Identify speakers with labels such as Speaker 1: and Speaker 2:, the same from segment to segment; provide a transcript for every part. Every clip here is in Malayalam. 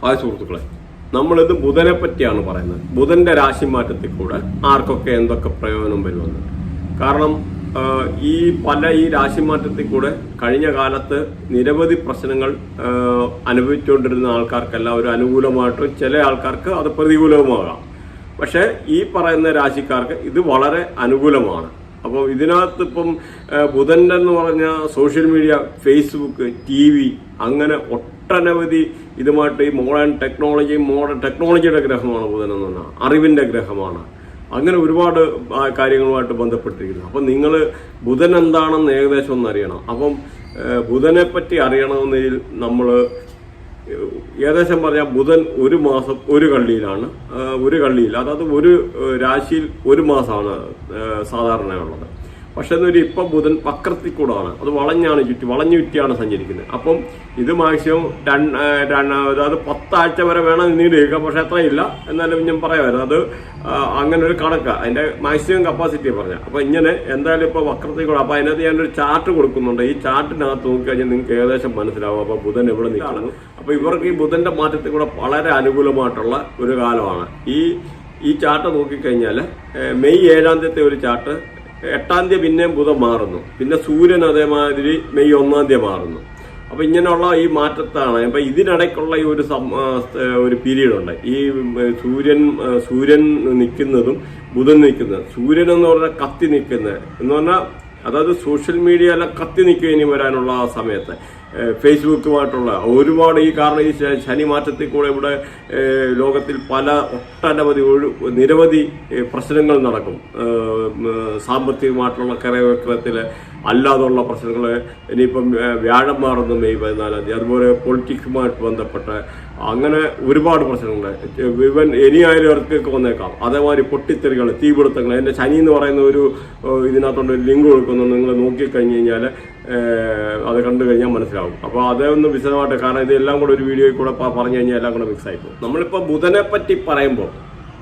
Speaker 1: ഹായ് സുഹൃത്തുക്കളെ, നമ്മളിത് ബുധനെ പറ്റിയാണ് പറയുന്നത്. ബുധന്റെ രാശിമാറ്റത്തിൽ കൂടെ ആർക്കൊക്കെ എന്തൊക്കെ പ്രയോജനം വരുമെന്ന്. കാരണം ഈ രാശിമാറ്റത്തിൽ കൂടെ കഴിഞ്ഞ കാലത്ത് നിരവധി പ്രശ്നങ്ങൾ അനുഭവിച്ചുകൊണ്ടിരുന്ന ആൾക്കാർക്കെല്ലാം ഒരു അനുകൂലമായിട്ടും ചില ആൾക്കാർക്ക് അത് പ്രതികൂലവുമാകാം. പക്ഷേ ഈ പറയുന്ന രാശിക്കാർക്ക് ഇത് വളരെ അനുകൂലമാണ്. അപ്പോൾ ഇതിനകത്ത് ഇപ്പം ബുധൻ്റെ എന്ന് പറഞ്ഞ സോഷ്യൽ മീഡിയ, ഫേസ്ബുക്ക്, TV അങ്ങനെ ഒട്ടനവധി ഇതുമായിട്ട് ഈ മോഡേൺ ടെക്നോളജിയുടെ ഗ്രഹമാണ് ബുധൻ എന്ന് പറഞ്ഞാൽ, അറിവിന്റെ ഗ്രഹമാണ്. അങ്ങനെ ഒരുപാട് കാര്യങ്ങളുമായിട്ട് ബന്ധപ്പെട്ടിരിക്കുന്നു. അപ്പം നിങ്ങൾ ബുധൻ എന്താണെന്ന് ഏകദേശം ഒന്ന് അറിയണം. അപ്പം ബുധനെ പറ്റി അറിയണമെന്നതിൽ നമ്മൾ ഏകദേശം പറഞ്ഞാൽ ബുധൻ ഒരു മാസം ഒരു കള്ളിയിലാണ്, അതായത് ഒരു രാശിയിൽ ഒരു മാസമാണ് സാധാരണയുള്ളത്. പക്ഷെ എന്നൊരു ഇപ്പം ബുധൻ വക്രത്തിൽ കൂടാണ്, അത് വളഞ്ഞു ചുറ്റിയാണ് സഞ്ചരിക്കുന്നത്. അപ്പം ഇത് മാക്സിമം അതായത് 10 ആഴ്ച വരെ വേണം നീണ്ടിരിക്കാം. പക്ഷെ അത്രയില്ല, എന്നാലും ഞാൻ പറയാമായിരുന്നു. അത് അങ്ങനെ ഒരു കണക്കാണ്, അതിന്റെ മാക്സിമം കപ്പാസിറ്റി പറഞ്ഞ. അപ്പൊ ഇങ്ങനെ എന്തായാലും ഇപ്പൊ വക്രത്തിൽ കൂടെ. അപ്പൊ അതിനകത്ത് ഞാനൊരു ചാർട്ട് കൊടുക്കുന്നുണ്ട്. ഈ ചാർട്ടിനകത്ത് നോക്കിക്കഴിഞ്ഞാൽ നിങ്ങൾക്ക് ഏകദേശം മനസ്സിലാവും അപ്പൊ ബുധൻ എവിടെ നിൽക്കണം. അപ്പൊ ഇവർക്ക് ഈ ബുധന്റെ മാറ്റത്തിൽ കൂടെ വളരെ അനുകൂലമായിട്ടുള്ള ഒരു കാലമാണ്. ഈ ചാർട്ട് നോക്കിക്കഴിഞ്ഞാൽ മെയ് 7-ാം തീയതി ഒരു ചാർട്ട്, 8-ാം തീയതി പിന്നെയും ബുധൻ മാറുന്നു, പിന്നെ സൂര്യൻ അതേമാതിരി മെയ് 1-ാം തീയതി മാറുന്നു. അപ്പൊ ഇങ്ങനെയുള്ള ഈ മാറ്റത്താണ്. അപ്പൊ ഇതിനിടയ്ക്കുള്ള ഈ ഒരു പീരീഡ് ഉണ്ട്. ഈ സൂര്യൻ നിൽക്കുന്നതും ബുധൻ നിൽക്കുന്നത്. സൂര്യൻ എന്ന് പറഞ്ഞാൽ കത്തി നിൽക്കുന്നത് എന്ന് പറഞ്ഞാൽ, അതായത് സോഷ്യൽ മീഡിയ എല്ലാം കത്തി നിൽക്കുക ഇനി വരാനുള്ള ആ സമയത്ത്. ഫേസ്ബുക്കുമായിട്ടുള്ള ഒരുപാട് കാരണം ഈ ശനി മാറ്റത്തിൽ കൂടെ ഇവിടെ ലോകത്തിൽ നിരവധി പ്രശ്നങ്ങൾ നടക്കും. സാമ്പത്തികമായിട്ടുള്ള കരവക്രത്തിൽ അല്ലാതുള്ള പ്രശ്നങ്ങൾ. ഇനിയിപ്പം വ്യാഴം മാറുന്നു മെയ് 14-ാം തീയതി. അതുപോലെ പൊളിറ്റിക്സുമായിട്ട് ബന്ധപ്പെട്ട് അങ്ങനെ ഒരുപാട് പ്രശ്നങ്ങൾ. ഇവൻ ഇനിയായാലും ഇവർക്കൊക്കെ വന്നേക്കാം. അതേമാതിരി പൊട്ടിത്തെറികൾ, തീപിടുത്തങ്ങൾ. എൻ്റെ ശനി എന്ന് പറയുന്ന ഒരു ഇതിനകത്തോണ്ട് ഒരു ലിങ്ക് കൊടുക്കുന്നുണ്ട്. നിങ്ങൾ നോക്കിക്കഴിഞ്ഞ് കഴിഞ്ഞാൽ അത് കണ്ടു കഴിഞ്ഞാൽ മനസ്സിലാവും. അപ്പോൾ അതൊന്ന് വിശദമായിട്ട്, കാരണം ഇതെല്ലാം കൂടെ ഒരു വീഡിയോയിൽ കൂടെ പറഞ്ഞു കഴിഞ്ഞാൽ എല്ലാം കൂടെ മിക്സ് ആയിപ്പോകും. നമ്മളിപ്പോൾ ബുധനെ പറ്റി പറയുമ്പോൾ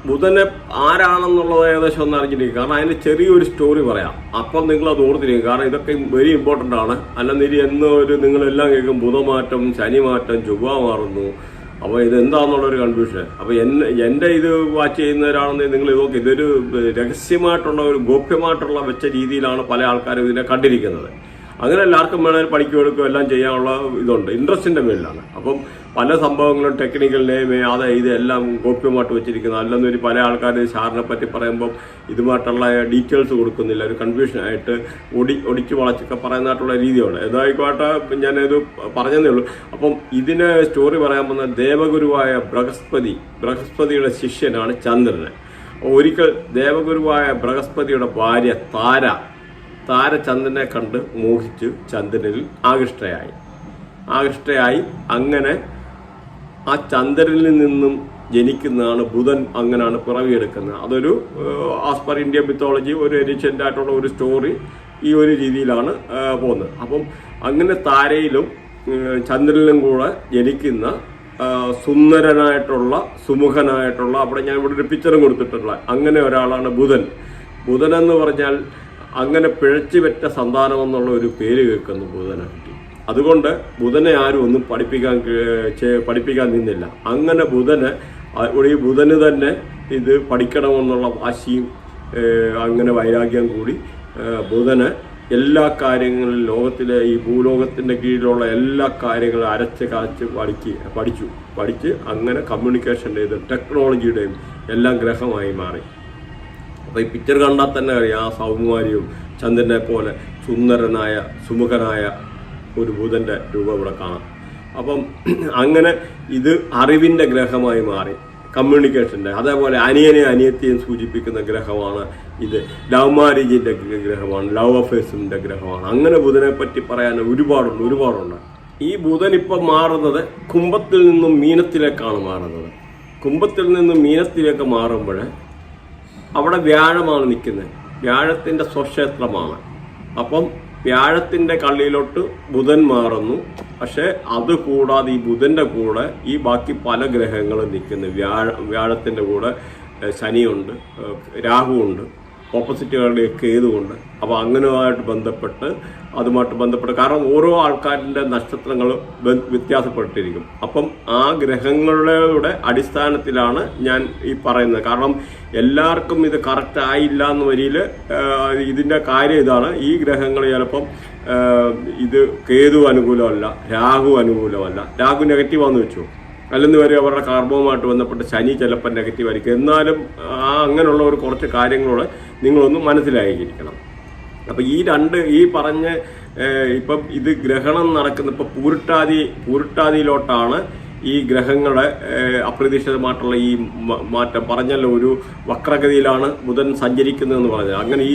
Speaker 1: ബുധനെ ആരാണെന്നുള്ളത് ഏകദേശം ഒന്ന് അറിഞ്ഞിരിക്കും. കാരണം അതിന് ചെറിയൊരു സ്റ്റോറി പറയാം, അപ്പം നിങ്ങൾ അത് ഓർത്തിരിക്കും. കാരണം ഇതൊക്കെ വെരി ഇമ്പോർട്ടൻ്റ് ആണ്. അല്ലെന്നിരി നിങ്ങളെല്ലാം കേൾക്കും ബുധമാറ്റം, ശനിമാറ്റം, ചൊവ്വ മാറുന്നു. അപ്പോൾ ഇതെന്താണെന്നുള്ളൊരു കൺഫ്യൂഷൻ. അപ്പോൾ എൻ്റെ ഇത് വാച്ച് ചെയ്യുന്നവരാണെന്ന് നിങ്ങൾ നോക്കി, ഇതൊരു രഹസ്യമായിട്ടുള്ള ഒരു ഗോപ്യമായിട്ടുള്ള വെച്ച രീതിയിലാണ് പല ആൾക്കാരും ഇതിനെ കണ്ടിരിക്കുന്നത്. അങ്ങനെ എല്ലാവർക്കും വേണമെങ്കിൽ പഠിക്കുകയോ എല്ലാം ചെയ്യാനുള്ള ഇതുണ്ട്, ഇൻട്രസ്റ്റിന്റെ മേലിലാണ്. അപ്പം പല സംഭവങ്ങളും ടെക്നിക്കൽ നെയിം ഇതെല്ലാം ഗോപ്യമായിട്ട് വെച്ചിരിക്കുന്നത്. അല്ലെന്നൊരു പല ആൾക്കാർ ഷാറിനെ പറ്റി പറയുമ്പം ഇതുമായിട്ടുള്ള ഡീറ്റെയിൽസ് കൊടുക്കുന്നില്ല, ഒരു കൺഫ്യൂഷനായിട്ട് ഒടിച്ചു വളച്ചൊക്കെ പറയുന്നതായിട്ടുള്ള രീതിയുണ്ട്. ഏതായിക്കോട്ടെ, ഞാനിത് പറഞ്ഞതേ ഉള്ളൂ. അപ്പം ഇതിന് സ്റ്റോറി പറയാൻ വന്ന ദേവഗുരുവായ ബൃഹസ്പതിയുടെ ശിഷ്യനാണ് ചന്ദ്രന്. ഒരിക്കൽ ദേവഗുരുവായ ബൃഹസ്പതിയുടെ ഭാര്യ താര ചന്ദ്രനെ കണ്ട് മോഹിച്ച് ചന്ദ്രനിൽ ആകൃഷ്ടയായി. അങ്ങനെ ആ ചന്ദ്രനിൽ നിന്നും ജനിക്കുന്നതാണ് ബുധൻ. അങ്ങനെയാണ് പിറവിയെടുക്കുന്നത്. അതൊരു ആസ് പെർ ഇന്ത്യൻ മിത്തോളജി ഒരു എരിഷ്യൻ്റ് ആയിട്ടുള്ള ഒരു സ്റ്റോറി ഈ ഒരു രീതിയിലാണ് പോകുന്നത്. അപ്പം അങ്ങനെ താരയിലും ചന്ദ്രനിലും കൂടെ ജനിക്കുന്ന സുന്ദരനായിട്ടുള്ള സുമുഖനായിട്ടുള്ള, അവിടെ ഞാൻ ഇവിടെ ഒരു പിക്ചറും കൊടുത്തിട്ടുള്ള അങ്ങനെ ഒരാളാണ് ബുധൻ. ബുധൻ എന്ന് പറഞ്ഞാൽ അങ്ങനെ പിഴച്ചു വെറ്റ സന്താനം എന്നുള്ള ഒരു പേര് കേൾക്കുന്നു ബുധനെ പറ്റി. അതുകൊണ്ട് ബുധനെ ആരും ഒന്നും പഠിപ്പിക്കാൻ നിന്നില്ല. അങ്ങനെ ഈ ബുധന് തന്നെ ഇത് പഠിക്കണമെന്നുള്ള വാശിയും അങ്ങനെ വൈരാഗ്യം കൂടി ബുധന് എല്ലാ കാര്യങ്ങളിലും ലോകത്തിലെ ഈ ഭൂലോകത്തിന്റെ കീഴിലുള്ള എല്ലാ കാര്യങ്ങളും അരച്ച് കാച്ച് പഠിച്ച് അങ്ങനെ കമ്മ്യൂണിക്കേഷൻ്റെ ഇത് ടെക്നോളജിയുടെയും എല്ലാം ഗ്രഹമായി മാറി. അപ്പോൾ ഈ പിക്ചർ കണ്ടാൽ തന്നെ അറിയാം, ആ സൗകുമാരിയും ചന്ദ്രനെ പോലെ സുന്ദരനായ സുമുഖനായ ഒരു ബുധന്റെ രൂപം ഇവിടെ കാണാം. അപ്പം അങ്ങനെ ഇത് അറിവിന്റെ ഗ്രഹമായി മാറി, കമ്മ്യൂണിക്കേഷൻ്റെ. അതേപോലെ അനിയത്തെയും സൂചിപ്പിക്കുന്ന ഗ്രഹമാണ് ഇത്. ലവ് മാരേജിന്റെ ഗ്രഹമാണ്, ലവ് അഫേഴ്സിന്റെ ഗ്രഹമാണ്. അങ്ങനെ ബുധനെ പറ്റി പറയാൻ ഒരുപാടുണ്ട്. ഈ ബുധൻ ഇപ്പം മാറുന്നത് കുംഭത്തിൽ നിന്നും മീനത്തിലേക്കാണ് മാറുന്നത്. കുംഭത്തിൽ നിന്നും മീനത്തിലേക്ക് മാറുമ്പോൾ അവിടെ വ്യാഴമാണ് നിൽക്കുന്നത്. വ്യാഴത്തിൻ്റെ സ്വക്ഷേത്രമാണ്. അപ്പം വ്യാഴത്തിൻ്റെ കള്ളിയിലോട്ട് ബുധൻ മാറുന്നു. പക്ഷെ അതുകൂടാതെ ഈ ബുധൻ്റെ കൂടെ ഈ ബാക്കി പല ഗ്രഹങ്ങളും നിൽക്കുന്നു. വ്യാഴത്തിൻ്റെ കൂടെ ശനിയുണ്ട്, രാഹുവുണ്ട്, ഓപ്പോസിറ്റുകളുടെ കേതുകൊണ്ട്. അപ്പോൾ അങ്ങനെയുമായിട്ട് ബന്ധപ്പെട്ട് കാരണം ഓരോ ആൾക്കാരിൻ്റെ നക്ഷത്രങ്ങൾ വ്യത്യാസപ്പെട്ടിരിക്കും. അപ്പം ആ ഗ്രഹങ്ങളുടെ അടിസ്ഥാനത്തിലാണ് ഞാൻ ഈ പറയുന്നത്. കാരണം എല്ലാവർക്കും ഇത് കറക്റ്റ് ആയില്ല എന്ന വരിയിൽ ഇതിൻ്റെ കാര്യം ഇതാണ്. ഈ ഗ്രഹങ്ങൾ ചിലപ്പം ഇത് കേതു അനുകൂലമല്ല, രാഹു അനുകൂലമല്ല. രാഹു നെഗറ്റീവാന്ന് വെച്ചു, അല്ലെന്ന് വരെ അവരുടെ കർമ്മവുമായിട്ട് ബന്ധപ്പെട്ട് ശനി ചിലപ്പോൾ നെഗറ്റീവ് ആയിരിക്കും. എന്നാലും അങ്ങനെയുള്ള ഒരു കുറച്ച് കാര്യങ്ങളോട് നിങ്ങളൊന്ന് മനസ്സിലായിരിക്കണം. അപ്പം ഈ പറഞ്ഞ ഇപ്പം ഇത് ഗ്രഹണം നടക്കുന്ന ഇപ്പം പൂരുട്ടാതിയിലോട്ടാണ് ഈ ഗ്രഹങ്ങളുടെ അപ്രതീക്ഷിതമായിട്ടുള്ള ഈ മാറ്റം. പറഞ്ഞല്ലോ, ഒരു വക്രഗതിയിലാണ് ബുധൻ സഞ്ചരിക്കുന്നതെന്ന് പറഞ്ഞത്. അങ്ങനെ ഈ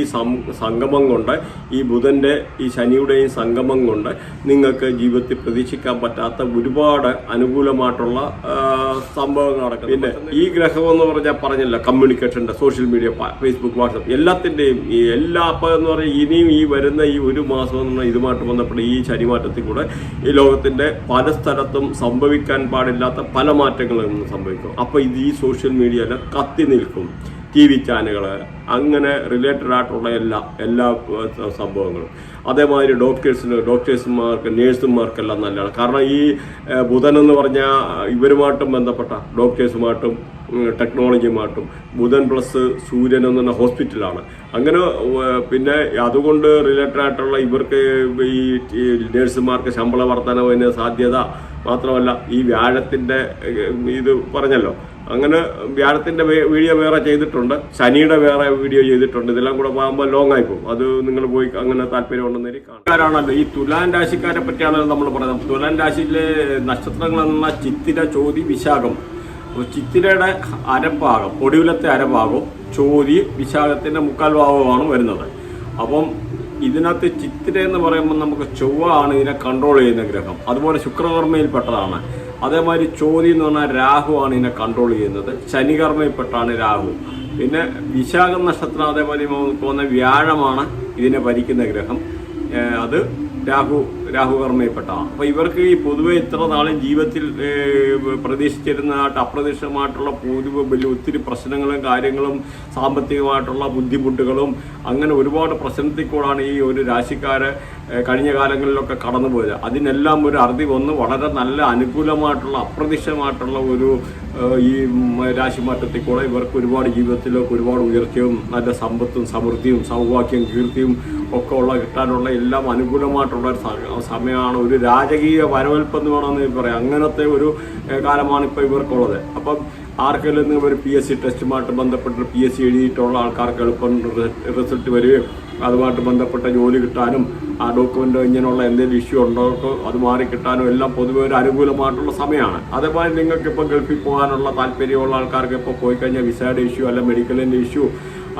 Speaker 1: സംഗമം കൊണ്ട്, ഈ ബുധൻ്റെ ഈ ശനിയുടെയും സംഗമം കൊണ്ട് നിങ്ങൾക്ക് ജീവിതത്തിൽ പ്രതീക്ഷിക്കാൻ പറ്റാത്ത ഒരുപാട് അനുകൂലമായിട്ടുള്ള സംഭവങ്ങൾ നടക്കും. പിന്നെ ഈ ഗ്രഹം എന്ന് പറഞ്ഞല്ലോ, കമ്മ്യൂണിക്കേഷൻ്റെ, സോഷ്യൽ മീഡിയ, ഫേസ്ബുക്ക്, വാട്സപ്പ് എല്ലാത്തിൻ്റെയും അപ്പം എന്ന് പറഞ്ഞാൽ ഇനിയും ഈ വരുന്ന ഈ ഒരു മാസം എന്ന് പറഞ്ഞാൽ ഇതുമായിട്ട് ബന്ധപ്പെട്ട് ഈ ശനിമാറ്റത്തിൽ കൂടെ ഈ ലോകത്തിൻ്റെ പല സ്ഥലത്തും സംഭവിക്കാൻ പാടില്ലാത്ത പല മാറ്റങ്ങളും സംഭവിക്കും. അപ്പോൾ ഇത് ഈ സോഷ്യൽ മീഡിയയിൽ കത്തി നിൽക്കും. TV ചാനലുകൾ, അങ്ങനെ റിലേറ്റഡ് ആയിട്ടുള്ള എല്ലാ സംഭവങ്ങളും. അതേമാതിരി ഡോക്ടേഴ്സുമാർക്ക്, നേഴ്സുമാർക്കെല്ലാം നല്ലതാണ്. കാരണം ഈ ബുധൻ എന്ന് പറഞ്ഞാൽ ഇവരുമായിട്ടും ബന്ധപ്പെട്ട ഡോക്ടേഴ്സുമായിട്ടും ടെക്നോളജിയുമായിട്ടും, ബുധൻ പ്ലസ് സൂര്യൻ എന്ന് പറഞ്ഞ ഹോസ്പിറ്റലാണ്. അങ്ങനെ പിന്നെ അതുകൊണ്ട് റിലേറ്റഡ് ആയിട്ടുള്ള ഇവർക്ക് ഈ നേഴ്സുമാർക്ക് ശമ്പള വർധനവിന് സാധ്യത മാത്രമല്ല. ഈ വ്യാഴത്തിൻ്റെ ഇത് പറഞ്ഞല്ലോ, അങ്ങനെ വ്യാഴത്തിൻ്റെ വീഡിയോ വേറെ ചെയ്തിട്ടുണ്ട്, ശനിയുടെ വേറെ വീഡിയോ ചെയ്തിട്ടുണ്ട്. ഇതെല്ലാം കൂടെ പോകുമ്പോൾ ലോങ് ആയി പോകും. അത് നിങ്ങൾ പോയി അങ്ങനെ താല്പര്യമുണ്ടെന്നേരി കാണാനാണല്ലോ. ഈ തുലാൻ രാശിക്കാരെ പറ്റിയാണല്ലോ നമ്മൾ പറയുന്നത്. തുലാൻ രാശിയിലെ നക്ഷത്രങ്ങൾ എന്ന ചിത്തിര, ചോതി, വിശാഖം. ചിത്തിരയുടെ അരഭാഗം, ഒടുവിലത്തെ അരഭാഗവും ചോതി വിശാഖത്തിൻ്റെ മുക്കാൽ ഭാഗവുമാണ് വരുന്നത്. അപ്പം ഇതിനകത്ത് ചിത്തിര എന്ന് പറയുമ്പോൾ നമുക്ക് ചൊവ്വ ആണ് ഇതിനെ കൺട്രോൾ ചെയ്യുന്ന ഗ്രഹം. അതുപോലെ ശുക്രകർമ്മയിൽപ്പെട്ടതാണ്. അതേമാതിരി ചോതി എന്ന് പറഞ്ഞാൽ രാഹു ആണ് ഇതിനെ കൺട്രോൾ ചെയ്യുന്നത്. ശനികർമ്മയിൽപ്പെട്ടാണ് രാഹു. പിന്നെ വിശാഖം നക്ഷത്രം അതേമാതിരി പോകുന്ന വ്യാഴമാണ് ഇതിനെ ഭരിക്കുന്ന ഗ്രഹം. അത് രാഹുകർമ്മയിൽപ്പെട്ടതാണ്. അപ്പോൾ ഇവർക്ക് ഈ പൊതുവെ ഇത്ര നാളും ജീവിതത്തിൽ പ്രതീക്ഷിച്ചിരുന്നതായിട്ട് അപ്രതീക്ഷിതമായിട്ടുള്ള വലിയ ഒത്തിരി പ്രശ്നങ്ങളും കാര്യങ്ങളും സാമ്പത്തികമായിട്ടുള്ള ബുദ്ധിമുട്ടുകളും അങ്ങനെ ഒരുപാട് പ്രശ്നത്തിൽ കൂടാണ് ഈ ഒരു രാശിക്കാര് കഴിഞ്ഞ കാലങ്ങളിലൊക്കെ കടന്നുപോയത്. അതിനെല്ലാം ഒരു അറുതി വന്ന് വളരെ നല്ല അനുകൂലമായിട്ടുള്ള അപ്രതീക്ഷിതമായിട്ടുള്ള ഒരു ഈ രാശിമാറ്റത്തിൽ കൂടെ ഇവർക്ക് ഒരുപാട് ജീവിതത്തിലേക്ക് ഒരുപാട് ഉയർച്ചയും നല്ല സമ്പത്തും സമൃദ്ധിയും സൗഭാഗ്യവും കീർത്തിയും ഒക്കെ കിട്ടാനുള്ള എല്ലാം അനുകൂലമായിട്ടുള്ള ഒരു സമയമാണ്. ഒരു രാജകീയ വരവേൽപ്പെന്ന് വേണമെന്ന് പറയാം. അങ്ങനത്തെ ഒരു കാലമാണ് ഇപ്പോൾ ഇവർക്കുള്ളത്. അപ്പം ആർക്കെങ്കിലും നിങ്ങൾ ഒരു PSC ടെസ്റ്റുമായിട്ട് ബന്ധപ്പെട്ട് PSC എഴുതിയിട്ടുള്ള ആൾക്കാർക്ക് എളുപ്പം റിസൾട്ട് വരികയും അതുമായിട്ട് ബന്ധപ്പെട്ട ജോലി കിട്ടാനും ആ ഡോക്യുമെൻ്റ് ഇങ്ങനെയുള്ള എന്തെങ്കിലും ഇഷ്യൂ ഉണ്ടോ അത് മാറി കിട്ടാനും എല്ലാം പൊതുവെ ഒരു അനുകൂലമായിട്ടുള്ള സമയമാണ്. അതേപോലെ നിങ്ങൾക്ക് ഇപ്പോൾ ഗൾഫിൽ പോകാനുള്ള താല്പര്യമുള്ള ആൾക്കാർക്ക് ഇപ്പോൾ പോയി കഴിഞ്ഞാൽ വിസയുടെ ഇഷ്യൂ അല്ല മെഡിക്കലിൻ്റെ ഇഷ്യൂ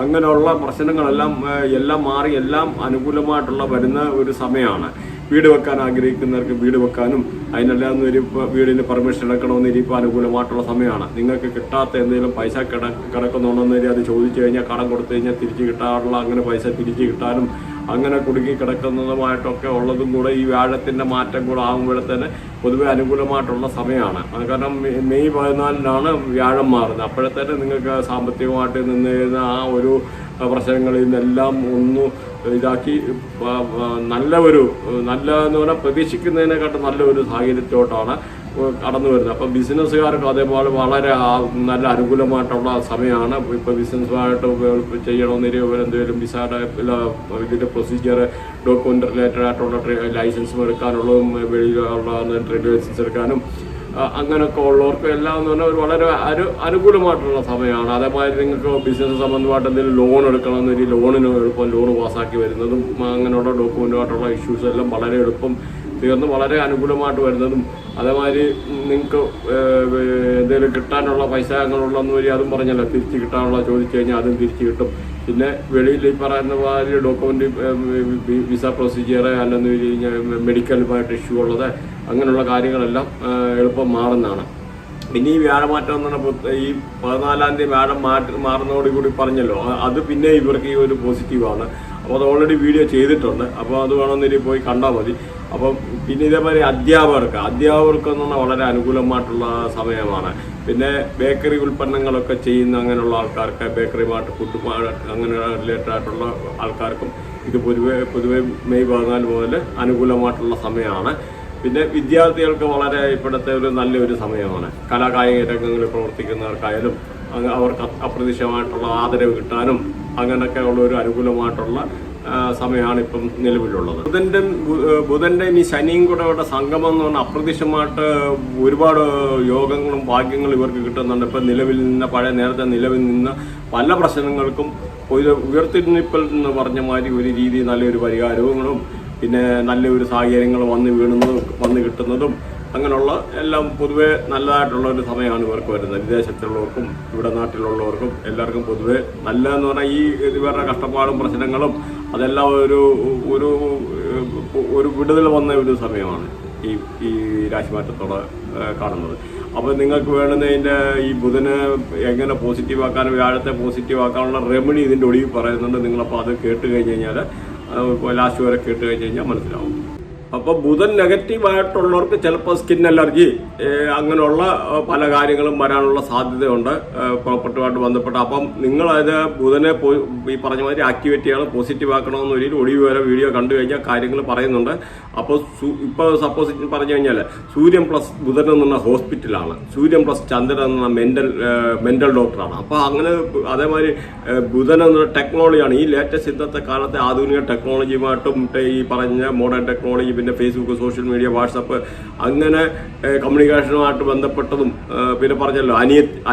Speaker 1: അങ്ങനെയുള്ള പ്രശ്നങ്ങളെല്ലാം മാറി എല്ലാം അനുകൂലമായിട്ടുള്ള വരുന്ന ഒരു സമയമാണ്. വീട് വെക്കാൻ ആഗ്രഹിക്കുന്നവർക്ക് വീട് വെക്കാനും അതിനെല്ലാം വീടിന് പെർമിഷൻ എടുക്കണമെന്ന് ഇപ്പോൾ അനുകൂലമായിട്ടുള്ള സമയമാണ്. നിങ്ങൾക്ക് കിട്ടാത്ത എന്തെങ്കിലും പൈസ കിടക്കുന്നുണ്ടെന്ന് അത് ചോദിച്ചു കഴിഞ്ഞാൽ കടം കൊടുത്തു കഴിഞ്ഞാൽ തിരിച്ച് കിട്ടാറുള്ള അങ്ങനെ പൈസ തിരിച്ച് കിട്ടാനും അങ്ങനെ കുടുങ്ങി കിടക്കുന്നതുമായിട്ടൊക്കെ ഉള്ളതും കൂടെ ഈ വ്യാഴത്തിൻ്റെ മാറ്റം കൂടെ ആകുമ്പോഴത്തേന് പൊതുവെ അനുകൂലമായിട്ടുള്ള സമയമാണ്. അത് കാരണം മെയ് 14 വ്യാഴം മാറുന്നത്. അപ്പോഴത്തേന് നിങ്ങൾക്ക് സാമ്പത്തികമായിട്ട് നിന്നിരുന്ന ആ ഒരു പ്രശ്നങ്ങളിൽ നിന്നെല്ലാം ഇതാക്കി നല്ലതെന്ന് പറഞ്ഞാൽ പ്രതീക്ഷിക്കുന്നതിനെക്കാട്ടും നല്ലൊരു സാഹചര്യത്തോട്ടാണ് കടന്നു വരുന്നത്. അപ്പം ബിസിനസ്സുകാർക്ക് അതേപോലെ വളരെ നല്ല അനുകൂലമായിട്ടുള്ള സമയമാണ്. ഇപ്പോൾ ബിസിനസ്സുമായിട്ട് ചെയ്യണമെന്നൊരു എന്തെങ്കിലും വിസയുടെ ഇതിൻ്റെ പ്രൊസീജിയർ ഡോക്യുമെൻ്റ് റിലേറ്റഡ് ആയിട്ടുള്ള ലൈസൻസും എടുക്കാനുള്ളതും വെളിയിലുള്ള ട്രേഡ് ലൈസൻസ് എടുക്കാനും അങ്ങനെയൊക്കെ ഉള്ളവർക്ക് എല്ലാം എന്ന് പറഞ്ഞാൽ ഒരു വളരെ അനുകൂലമായിട്ടുള്ള സമയമാണ്. അതേമാതിരി നിങ്ങൾക്ക് ബിസിനസ് സംബന്ധമായിട്ട് എന്തെങ്കിലും ലോൺ എടുക്കണമെന്നൊരു ലോണിന് എളുപ്പം ലോൺ പാസ്സാക്കി വരുന്നതും അങ്ങനെയുള്ള ഡോക്യുമെൻ്റുമായിട്ടുള്ള ഇഷ്യൂസ് എല്ലാം വളരെ എളുപ്പം തീർന്ന് വളരെ അനുകൂലമായിട്ട് വരുന്നതും അതേമാതിരി നിങ്ങൾക്ക് എന്തെങ്കിലും കിട്ടാനുള്ള പൈസ അങ്ങനെയുള്ളതെന്ന് വരി അതും പറഞ്ഞല്ലോ തിരിച്ച് കിട്ടാനുള്ള ചോദിച്ചു കഴിഞ്ഞാൽ അതും തിരിച്ച് കിട്ടും. പിന്നെ വെളിയിൽ ഈ പറയുന്ന മാതിരി ഡോക്യുമെൻ്റ് വിസ പ്രൊസീജിയർ അല്ലെന്ന് വെച്ച് കഴിഞ്ഞാൽ മെഡിക്കലുമായിട്ട് ഇഷ്യൂ ഉള്ളത് അങ്ങനെയുള്ള കാര്യങ്ങളെല്ലാം എളുപ്പം മാറുന്നതാണ്. പിന്നെ ഈ വ്യാഴമാറ്റം എന്ന് പറഞ്ഞാൽ ഈ 14-ാം തീയതി വ്യാഴം മാറുന്നതോടുകൂടി പറഞ്ഞല്ലോ അത് പിന്നെ ഇവർക്ക് ഈ ഒരു പോസിറ്റീവാണ്. അപ്പോൾ അത് ഓൾറെഡി വീഡിയോ ചെയ്തിട്ടുണ്ട്. അപ്പോൾ അത് വേണമെന്നൊരു പോയി കണ്ടാൽ മതി. അപ്പം പിന്നെ ഇതേപോലെ അധ്യാപകർക്ക് എന്ന് പറഞ്ഞാൽ വളരെ അനുകൂലമായിട്ടുള്ള സമയമാണ്. പിന്നെ ബേക്കറി ഉൽപ്പന്നങ്ങളൊക്കെ ചെയ്യുന്ന അങ്ങനെയുള്ള ആൾക്കാർക്ക്, ബേക്കറിയുമായിട്ട് ഫുഡ് അങ്ങനെ റിലേറ്റഡ് ആയിട്ടുള്ള ആൾക്കാർക്കും ഇത് പൊതുവെ മെയ് 14 മുതൽ അനുകൂലമായിട്ടുള്ള സമയമാണ്. പിന്നെ വിദ്യാർത്ഥികൾക്ക് വളരെ ഇപ്പോഴത്തെ ഒരു നല്ലൊരു സമയമാണ്. കലാകായിക രംഗങ്ങളിൽ പ്രവർത്തിക്കുന്നവർക്കായാലും അവർക്ക് അപ്രതീക്ഷിതമായിട്ടുള്ള ആദരവ് കിട്ടാനും അങ്ങനെയൊക്കെ ഉള്ള ഒരു അനുകൂലമായിട്ടുള്ള സമയമാണ് ഇപ്പം നിലവിലുള്ളത്. ബുധന്റെ ഈ ശനിയും കൂടെ സംഗമം എന്ന് പറഞ്ഞാൽ അപ്രതീക്ഷിതമായിട്ട് ഒരുപാട് യോഗങ്ങളും ഭാഗ്യങ്ങളും ഇവർക്ക് കിട്ടുന്നുണ്ട്. ഇപ്പം നേരത്തെ നിലവിൽ നിന്ന് പല പ്രശ്നങ്ങൾക്കും ഉയർത്തിരിപ്പൽ എന്ന് പറഞ്ഞ മാതിരി ഒരു രീതി നല്ലൊരു പരിഹാരങ്ങളും പിന്നെ നല്ലൊരു സാഹചര്യങ്ങൾ വന്നു കിട്ടുന്നതും അങ്ങനെയുള്ള എല്ലാം പൊതുവെ നല്ലതായിട്ടുള്ള ഒരു സമയമാണ് ഇവർക്ക് വരുന്നത്. വിദേശത്തുള്ളവർക്കും ഇവിടെ നാട്ടിലുള്ളവർക്കും എല്ലാവർക്കും പൊതുവെ നല്ലതെന്ന് പറഞ്ഞാൽ ഈ ഇവരുടെ കഷ്ടപ്പാടും പ്രശ്നങ്ങളും അതെല്ലാം ഒരു വിടുതൽ വന്ന ഒരു സമയമാണ് ഈ രാശിമാറ്റത്തോടെ കാണുന്നത്. അപ്പോൾ നിങ്ങൾക്ക് വേണ്ടുന്നതിൻ്റെ ഈ ബുധന് എങ്ങനെ പോസിറ്റീവ് ആക്കാനും വ്യാഴത്തെ പോസിറ്റീവ് ആക്കാനുള്ള റെമഡി ഇതിൻ്റെ ഒടുവിൽ പറയുന്നുണ്ട്. നിങ്ങളപ്പോൾ അത് കേട്ട് കഴിഞ്ഞ് കഴിഞ്ഞാൽ ലാസ്റ്റ് വരെ കേട്ട് കഴിഞ്ഞ് കഴിഞ്ഞാൽ മനസ്സിലാവും. അപ്പോൾ ബുധൻ നെഗറ്റീവായിട്ടുള്ളവർക്ക് ചിലപ്പോൾ സ്കിൻ അലർജി അങ്ങനെയുള്ള പല കാര്യങ്ങളും വരാനുള്ള സാധ്യതയുണ്ട് പ്രോപ്പർട്ടിയുമായിട്ട് ബന്ധപ്പെട്ട്. അപ്പം നിങ്ങളത് ബുധനെ ഈ പറഞ്ഞ മാതിരി ആക്ടിവേറ്റ് ചെയ്യണം, പോസിറ്റീവ് ആക്കണമെന്ന് ഒഴിവ് വരെ വീഡിയോ കണ്ടു കഴിഞ്ഞാൽ കാര്യങ്ങൾ പറയുന്നുണ്ട്. അപ്പോൾ ഇപ്പോൾ സപ്പോസ് പറഞ്ഞു കഴിഞ്ഞാൽ സൂര്യൻ പ്ലസ് ബുധൻ എന്ന് പറഞ്ഞ ഹോസ്പിറ്റലാണ്, സൂര്യൻ പ്ലസ് ചന്ദ്രൻ എന്ന് പറഞ്ഞ മെന്റൽ ഡോക്ടറാണ്. അപ്പോൾ അങ്ങനെ അതേമാതിരി ബുധൻ എന്ന ടെക്നോളജിയാണ്. ഈ ലേറ്റസ്റ്റ് ഇന്നത്തെ കാലത്തെ ആധുനിക ടെക്നോളജിയുമായിട്ടും ഈ പറഞ്ഞ മോഡേൺ ടെക്നോളജി, പിന്നെ ഫേസ്ബുക്ക്, സോഷ്യൽ മീഡിയ, വാട്സപ്പ് അങ്ങനെ കമ്മ്യൂണിക്കേഷനുമായിട്ട് ബന്ധപ്പെട്ടതും പിന്നെ പറഞ്ഞല്ലോ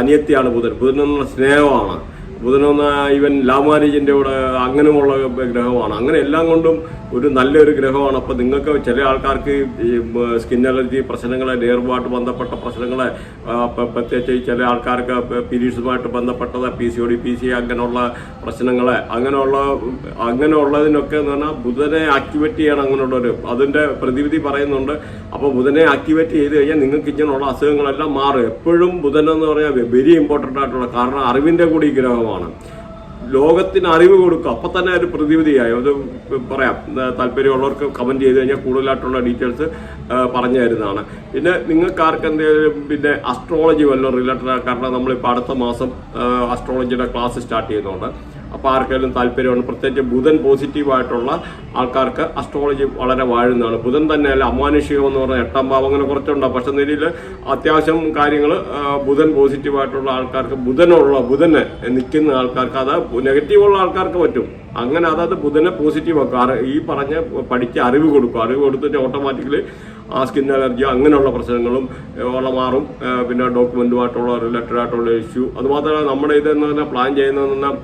Speaker 1: അനിയത്തിയാണ് ബുധൻ എന്നുള്ള സ്നേഹമാണ്. ബുധനെന്ന ഈവൻ ലവ് മാരേജിൻ്റെ കൂടെ അങ്ങനെയുള്ള ഗ്രഹമാണ്. അങ്ങനെ എല്ലാം കൊണ്ടും ഒരു നല്ലൊരു ഗ്രഹമാണ്. അപ്പോൾ നിങ്ങൾക്ക് ചില ആൾക്കാർക്ക് ഈ സ്കിൻ അലർജി പ്രശ്നങ്ങളെ, നെയർവുമായിട്ട് ബന്ധപ്പെട്ട പ്രശ്നങ്ങളെ, പ്രത്യേകിച്ച് ചില ആൾക്കാർക്ക് പീരീഡ്സുമായിട്ട് ബന്ധപ്പെട്ടത് PCOD, PC അങ്ങനെയുള്ള പ്രശ്നങ്ങളെ അങ്ങനെയുള്ളതിനൊക്കെ എന്ന് പറഞ്ഞാൽ ബുധനെ ആക്ടിവേറ്റ് ചെയ്യണം. അങ്ങനെയുള്ളൊരു അതിൻ്റെ പ്രതിവിധി പറയുന്നുണ്ട്. അപ്പോൾ ബുധനെ ആക്ടിവേറ്റ് ചെയ്ത് കഴിഞ്ഞാൽ നിങ്ങൾക്ക് ഇങ്ങനെയുള്ള അസുഖങ്ങളെല്ലാം മാറും. എപ്പോഴും ബുധനെന്ന് പറഞ്ഞാൽ വെരി ഇമ്പോർട്ടൻ്റ് ആയിട്ടുള്ള, കാരണം അറിവിൻ്റെ കൂടി ഗ്രഹമാണ്. ലോകത്തിന് അറിവ് കൊടുക്കുക, അപ്പം തന്നെ ഒരു പ്രതിവിധിയായി. അത് പറയാം, താല്പര്യമുള്ളവർക്ക് കമൻറ്റ് ചെയ്ത് കഴിഞ്ഞാൽ കൂടുതലായിട്ടുള്ള ഡീറ്റെയിൽസ് പറഞ്ഞു തരുന്നതാണ്. പിന്നെ നിങ്ങൾക്ക് ആർക്കെന്തെങ്കിലും പിന്നെ അസ്ട്രോളജി വല്ലതും റിലേറ്റഡ്, കാരണം നമ്മളിപ്പോൾ അടുത്ത മാസം അസ്ട്രോളജിയുടെ ക്ലാസ് സ്റ്റാർട്ട് ചെയ്യുന്നുണ്ട്. അപ്പോൾ ആർക്കെങ്കിലും താല്പര്യമാണ്, പ്രത്യേകിച്ച് ബുധൻ പോസിറ്റീവായിട്ടുള്ള ആൾക്കാർക്ക് അസ്ട്രോളജി വളരെ വാഴുന്നതാണ്. ബുധൻ തന്നെയല്ല, അമാനുഷികം എന്ന് പറഞ്ഞാൽ 8ാം ഭാവം അങ്ങനെ കുറച്ചുണ്ടാവും. പക്ഷെ നിലയിൽ അത്യാവശ്യം കാര്യങ്ങൾ ബുധൻ പോസിറ്റീവായിട്ടുള്ള ആൾക്കാർക്ക്, ബുധനെ നിൽക്കുന്ന ആൾക്കാർക്ക്, അത് നെഗറ്റീവുള്ള ആൾക്കാർക്ക് പറ്റും. അങ്ങനെ അതായത് ബുധനെ പോസിറ്റീവ് ആക്കുക, ഈ പറഞ്ഞ പഠിച്ച് അറിവ് കൊടുത്തിട്ട് ഓട്ടോമാറ്റിക്കലി ആ സ്കിൻ അലർജി അങ്ങനെയുള്ള പ്രശ്നങ്ങളും മാറും. പിന്നെ ഡോക്യുമെന്റുമായിട്ടുള്ള റിലേറ്റഡ് ആയിട്ടുള്ള ഇഷ്യൂ, അതുമാത്രമല്ല നമ്മുടെ ഇതെന്ന് പറഞ്ഞാൽ പ്ലാൻ ചെയ്യുന്നതെന്ന് പറഞ്ഞാൽ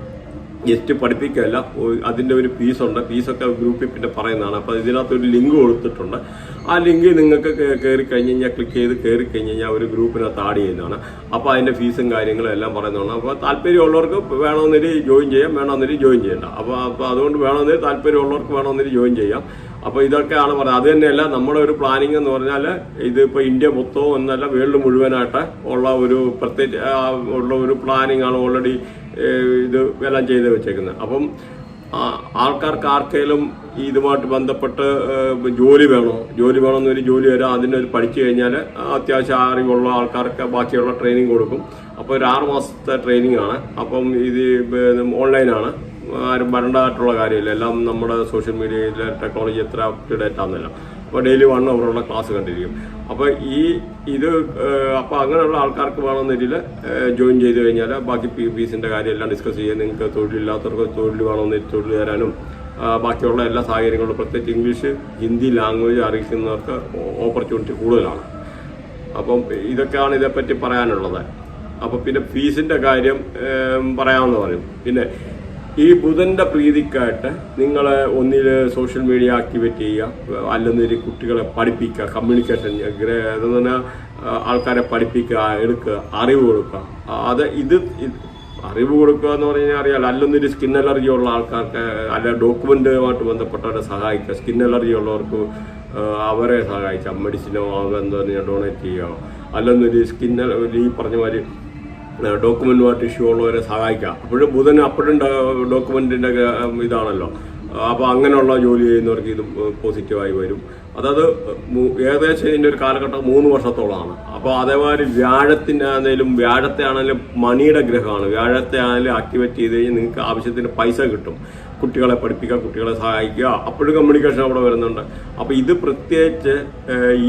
Speaker 1: ജസ്റ്റ് പഠിപ്പിക്കുകയല്ല, അതിൻ്റെ ഒരു ഫീസൊക്കെ ഗ്രൂപ്പിൽ പിന്നെ പറയുന്നതാണ്. അപ്പോൾ ഇതിനകത്തൊരു ലിങ്ക് കൊടുത്തിട്ടുണ്ട്. ആ ലിങ്ക് നിങ്ങൾക്ക് കയറി കഴിഞ്ഞ് കഴിഞ്ഞാൽ ക്ലിക്ക് ചെയ്ത് കയറി കഴിഞ്ഞ് കഴിഞ്ഞാൽ ഒരു ഗ്രൂപ്പിനകത്ത് ആഡ് ചെയ്യുന്നതാണ്. അപ്പോൾ അതിൻ്റെ ഫീസും കാര്യങ്ങളും എല്ലാം പറയുന്നതാണ്. അപ്പോൾ താല്പര്യമുള്ളവർക്ക് വേണമെന്നൊരു ജോയിൻ ചെയ്യാം, വേണമെന്നൊരു ജോയിൻ ചെയ്യണ്ട. അപ്പോൾ അതുകൊണ്ട് വേണമെന്നൊരു താല്പര്യമുള്ളവർക്ക് വേണമെന്നൊരു ജോയിൻ ചെയ്യാം. അപ്പോൾ ഇതൊക്കെയാണ് പറയുന്നത്. അത് തന്നെയല്ല നമ്മുടെ ഒരു പ്ലാനിങ് എന്ന് പറഞ്ഞാൽ ഇതിപ്പോൾ ഇന്ത്യ മൊത്തവും എന്നല്ല, വേൾഡ് മുഴുവനായിട്ട് ഉള്ള ഒരു പ്രത്യേക ഉള്ള ഒരു പ്ലാനിങ് ആണ് ഓൾറെഡി ഇത് എല്ലാം ചെയ്ത് വെച്ചേക്കുന്നത്. അപ്പം ആൾക്കാർക്ക് ആർക്കെങ്കിലും ഇതുമായിട്ട് ബന്ധപ്പെട്ട് ജോലി വേണമെന്നൊരു ജോലി വരാം. അതിനൊരു പഠിച്ചു കഴിഞ്ഞാൽ അത്യാവശ്യം അറിവുള്ള ആൾക്കാർക്ക് ബാക്കിയുള്ള ട്രെയിനിങ് കൊടുക്കും. അപ്പോൾ ഒരു 6 മാസത്തെ ട്രെയിനിങ് ആണ്. അപ്പം ഇത് ഓൺലൈനാണ്, ആരും വരേണ്ടതായിട്ടുള്ള കാര്യമില്ല. എല്ലാം നമ്മുടെ സോഷ്യൽ മീഡിയയിലെ ടെക്നോളജി എത്ര അപ് ടു ഡേറ്റ് ആണെന്നില്ല. അപ്പോൾ ഡെയിലി 1 അവറുള്ള ക്ലാസ് കണ്ടിരിക്കും. അപ്പോൾ അപ്പോൾ അങ്ങനെയുള്ള ആൾക്കാർക്ക് വേണമെന്നതിൽ ജോയിൻ ചെയ്ത് കഴിഞ്ഞാൽ ബാക്കി ഫീസിൻ്റെ കാര്യം എല്ലാം ഡിസ്കസ് ചെയ്യാൻ, നിങ്ങൾക്ക് തൊഴിലില്ലാത്തവർക്ക് തൊഴിൽ വേണമെന്നൊരു തൊഴിൽ തരാനും ബാക്കിയുള്ള എല്ലാ സാഹചര്യങ്ങളും, പ്രത്യേകിച്ച് ഇംഗ്ലീഷ്, ഹിന്ദി ലാംഗ്വേജ് അറിയിക്കുന്നവർക്ക് ഓപ്പർച്യൂണിറ്റി കൂടുതലാണ്. അപ്പം ഇതൊക്കെയാണ് ഇതേപ്പറ്റി പറയാനുള്ളത്. അപ്പോൾ പിന്നെ ഫീസിൻ്റെ കാര്യം പറയാമെന്ന് പറയും. പിന്നെ ഈ ബുധന്റെ പ്രീതിക്കായിട്ട് നിങ്ങൾ ഒന്നിൽ സോഷ്യൽ മീഡിയ ആക്ടിവേറ്റ് ചെയ്യുക, അല്ലെങ്കിൽ കുട്ടികളെ പഠിപ്പിക്കുക, കമ്മ്യൂണിക്കേഷൻ എന്ന് പറഞ്ഞാൽ ആൾക്കാരെ പഠിപ്പിക്കുക, എടുക്കുക, അറിവ് കൊടുക്കുക. അറിവ് കൊടുക്കുക എന്ന് പറഞ്ഞു കഴിഞ്ഞാൽ അറിയാലോ. അല്ലൊന്നൊരു സ്കിൻ അലർജി ഉള്ള ആൾക്കാർക്ക്, അല്ല ഡോക്യുമെന്റുമായിട്ട് ബന്ധപ്പെട്ടവരെ സഹായിക്കുക, സ്കിൻ അലർജി ഉള്ളവർക്ക് അവരെ സഹായിക്കാം, മെഡിസിനോ എന്താ ഡൊണേറ്റ് ചെയ്യുക, അല്ലൊന്നൊരു സ്കിൻ ഈ പറഞ്ഞ മാതിരി ഡോക്യുമെന്റുമായിട്ട് ഇഷ്യൂ ഉള്ളവരെ സഹായിക്കാം. ബുധന് അപ്പോഴും ഡോക്യുമെന്റിന്റെ ഇതാണല്ലോ. അപ്പോൾ അങ്ങനെയുള്ള ജോലി ചെയ്യുന്നവർക്ക് ഇത് പോസിറ്റീവായി വരും. അതായത് ഏകദേശം ഇതിൻ്റെ ഒരു കാലഘട്ടം 3 വർഷത്തോളമാണ്. അപ്പോൾ അതേമാതിരി വ്യാഴത്തെ ആണെങ്കിലും മണിയുടെ ഗ്രഹമാണ്. വ്യാഴത്തെ ആണെങ്കിലും ആക്ടിവേറ്റ് ചെയ്ത് കഴിഞ്ഞാൽ നിങ്ങൾക്ക് ആവശ്യത്തിന് പൈസ കിട്ടും. കുട്ടികളെ പഠിപ്പിക്കുക, കുട്ടികളെ സഹായിക്കുക, അപ്പോഴും കമ്മ്യൂണിക്കേഷൻ അവിടെ വരുന്നുണ്ട്. അപ്പോൾ ഇത് പ്രത്യേകിച്ച്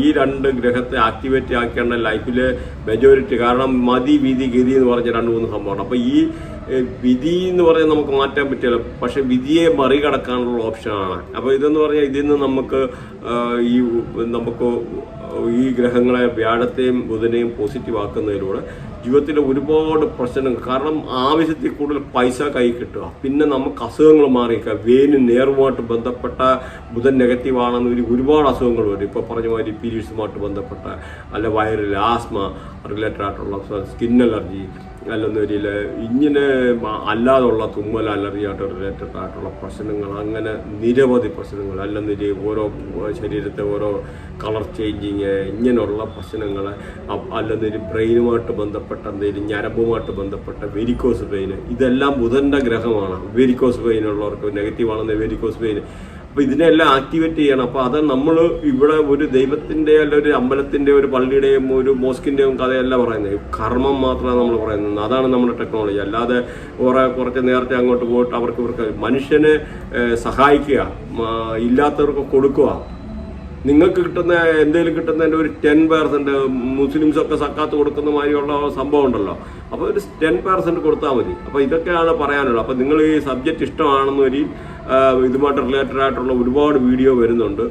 Speaker 1: ഈ 2 ഗ്രഹത്തെ ആക്ടിവേറ്റ് ആക്കേണ്ട ലൈഫിലെ മെജോറിറ്റി. കാരണം മതി, വിധി, ഗതി എന്ന് പറഞ്ഞ 2-3 സംഭവമാണ്. അപ്പോൾ ഈ വിധി എന്ന് പറഞ്ഞാൽ നമുക്ക് മാറ്റാൻ പറ്റില്ല, പക്ഷെ വിധിയെ മറികടക്കാനുള്ള ഓപ്ഷനാണ്. അപ്പോൾ ഇതെന്ന് പറഞ്ഞാൽ ഇതിൽ നിന്ന് നമുക്ക് ഈ ഗ്രഹങ്ങളെ വ്യാഴത്തെയും ബുധനെയും പോസിറ്റീവ് ആക്കുന്നതിലൂടെ ജീവിതത്തിലെ ഒരുപാട് പ്രശ്നങ്ങൾ, കാരണം ആവശ്യത്തിൽ കൂടുതൽ പൈസ കൈ കിട്ടുക, പിന്നെ നമുക്ക് അസുഖങ്ങൾ മാറിയിരിക്കുക. വെയിന് നേർവുമായിട്ട് ബന്ധപ്പെട്ട ബുധൻ നെഗറ്റീവ് ആണെന്ന് ഒരുപാട് അസുഖങ്ങൾ വരും. ഇപ്പോൾ പറഞ്ഞ മാതിരി പീരീഡ്സുമായിട്ട് ബന്ധപ്പെട്ട, അല്ല വയറിൽ ആസ്മ റിലേറ്റഡ് ആയിട്ടുള്ള സ്കിൻ അലർജി, അല്ലെന്നൊരിൽ ഇങ്ങനെ അല്ലാതുള്ള തുമ്മൽ അലർജി ആയിട്ട് റിലേറ്റഡ് ആയിട്ടുള്ള പ്രശ്നങ്ങൾ, അങ്ങനെ നിരവധി പ്രശ്നങ്ങൾ, അല്ലെന്നൊരു ഓരോ ശരീരത്തെ ഓരോ കളർ ചേഞ്ചിങ്, ഇങ്ങനെയുള്ള പ്രശ്നങ്ങൾ, അല്ലെന്നൊരു ബ്രെയിനുമായിട്ട് ബന്ധപ്പെട്ട എന്തെങ്കിലും ഞരമ്പുമായിട്ട് ബന്ധപ്പെട്ട വെരിക്കോസ് വെയിൻ, ഇതെല്ലാം ബുധൻ്റെ ഗ്രഹമാണ്. വെരിക്കോസ് വെയിൻ ഉള്ളവർക്ക് നെഗറ്റീവ് ആണെന്ന് വെരിക്കോസ് വെയിൻ. അപ്പോൾ ഇതിനെല്ലാം ആക്ടിവേറ്റ് ചെയ്യണം. അപ്പോൾ അത് നമ്മൾ ഇവിടെ ഒരു ദൈവത്തിൻ്റെ അല്ല ഒരു അമ്പലത്തിൻ്റെ ഒരു പള്ളിയുടെയും ഒരു മോസ്കിൻ്റെയും കഥയല്ല പറയുന്നത്, കർമ്മം മാത്രമാണ് നമ്മൾ പറയുന്നത്. അതാണ് നമ്മുടെ ടെക്നോളജി. അല്ലാതെ കുറച്ച് നേരത്തെ അങ്ങോട്ട് പോയിട്ട് ഇവർക്ക് മനുഷ്യനെ സഹായിക്കുക, ഇല്ലാത്തവർക്ക് കൊടുക്കുക. നിങ്ങൾക്ക് കിട്ടുന്ന എന്തെങ്കിലും കിട്ടുന്നതിൻ്റെ ഒരു 10% മുസ്ലിംസൊക്കെ സക്കാത്ത് കൊടുക്കുന്ന മാതിരിയുള്ള സംഭവം ഉണ്ടല്ലോ, അപ്പോൾ ഒരു 10% കൊടുത്താൽ മതി. അപ്പോൾ ഇതൊക്കെയാണ് പറയാനുള്ളത്. അപ്പോൾ നിങ്ങൾ ഈ സബ്ജക്റ്റ് ഇഷ്ടമാണെന്ന് വരി ഇതുമായിട്ട് റിലേറ്റഡ് ആയിട്ടുള്ള ഒരുപാട് വീഡിയോ വരുന്നുണ്ട്.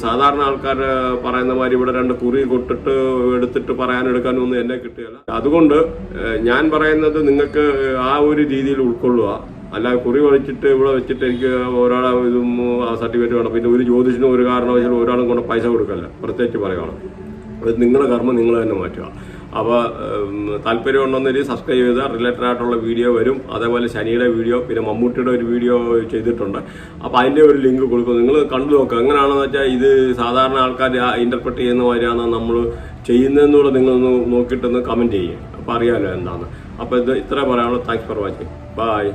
Speaker 1: സാധാരണ ആൾക്കാർ പറയുന്ന മാതിരി ഇവിടെ 2 കുറി കൊട്ടിട്ട് എടുത്തിട്ട് പറയാനെടുക്കാനൊന്നും എന്നെ കിട്ടുകയില്ല. അതുകൊണ്ട് ഞാൻ പറയുന്നത് നിങ്ങൾക്ക് ആ ഒരു രീതിയിൽ ഉൾക്കൊള്ളുക. അല്ല കുറി വലിച്ചിട്ട് ഇവിടെ വെച്ചിട്ട് എനിക്ക് ഒരാളെ ഇതും സർട്ടിഫിക്കറ്റ് വേണം, പിന്നെ ഒരു ജ്യോതിഷനും ഒരു കാരണവശാലും ഒരാളും കൊണ്ട് പൈസ കൊടുക്കല്ല, പ്രത്യേകിച്ച് പറയുകയാണ്. അത് നിങ്ങളുടെ കർമ്മം നിങ്ങൾ തന്നെ മാറ്റുക. അപ്പോൾ താല്പര്യം ഉണ്ടെന്നൊരു സബ്സ്ക്രൈബ് ചെയ്താൽ റിലേറ്റഡ് ആയിട്ടുള്ള വീഡിയോ വരും. അതേപോലെ ശനിയുടെ വീഡിയോ, പിന്നെ മമ്മൂട്ടിയുടെ ഒരു വീഡിയോ ചെയ്തിട്ടുണ്ട്. അപ്പോൾ അതിൻ്റെ ഒരു ലിങ്ക് കൊടുക്കും, നിങ്ങൾ കണ്ടു നോക്കുക. എങ്ങനെയാണെന്ന് വെച്ചാൽ ഇത് സാധാരണ ആൾക്കാർ ഇൻ്റർപ്രറ്റ് ചെയ്യുന്ന മാതിരിയാണ് നമ്മൾ ചെയ്യുന്നതെന്നുകൂടെ നിങ്ങളൊന്ന് നോക്കിയിട്ടൊന്ന് കമൻറ്റ് ചെയ്യുക. അപ്പോൾ അറിയാമല്ലോ എന്താണ്. അപ്പോൾ ഇത് ഇത്ര പറയാനുള്ളൂ. Thanks for watching. ബൈ.